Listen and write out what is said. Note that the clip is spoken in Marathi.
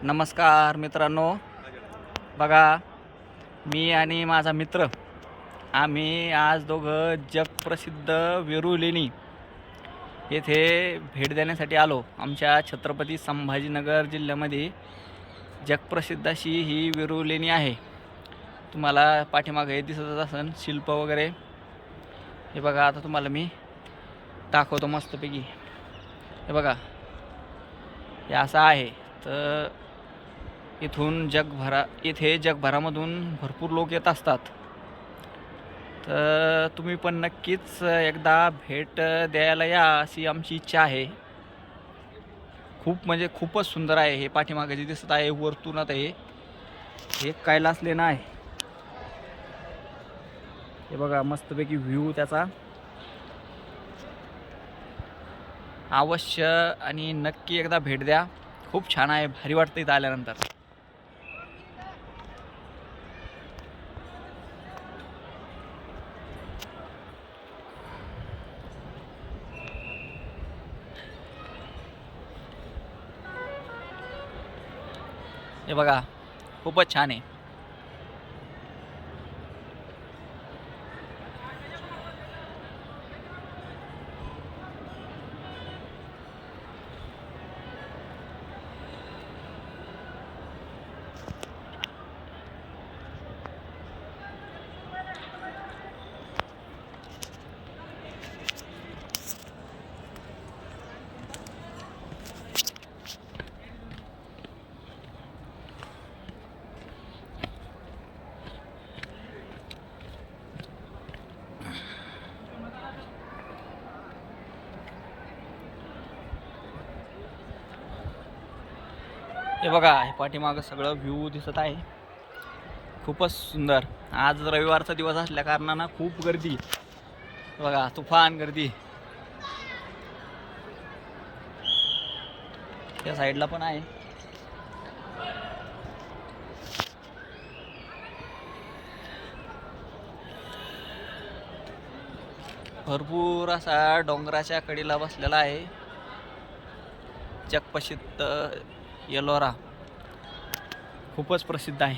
नमस्कार मित्रांनो, बघा मी आणि माझा मित्र आम्ही आज दोघं जगप्रसिद्ध वेरूळ लेणी येथे भेट देण्यासाठी आलो। आमच्या छत्रपती संभाजीनगर जिल्ह्यामध्ये जगप्रसिद्ध अशी ही वेरूळ लेणी आहे। तुम्हाला पाठीमागे हे दिसत असेल शिल्प वगैरे, हे बघा। आता तुम्हाला मी दाखवतो मस्तपैकी। हे बघा, हे असं आहे। तर इथे जगभरामधून भरपूर लोक येत असतात। तर तुम्ही पण नक्कीच एकदा भेट द्यायला या अशी आमची इच्छा आहे। खूप म्हणजे खूपच सुंदर आहे। हे पाठीमागे जे दिसत आहे वरतूनात आहे, हे कैलास लेणं आहे। हे बघा मस्तपैकी व्ह्यू त्याचा। अवश्य आणि नक्की एकदा भेट द्या। खूप छान आहे, भारी वाटतं इथं आल्यानंतर। हे बघा, खूपच छान आहे। हे बघा, हे पाठीमागं सगळं व्ह्यू दिसत आहे, खूपच सुंदर। आज रविवारचा दिवस असल्या कारणानं खूप गर्दी, बघा तुफान गर्दी। त्या साईडला पण आहे। भरपूर असा डोंगराच्या कडेला बसलेला आहे जगप्रसिद्ध एलोरा, खूपच प्रसिद्ध आहे।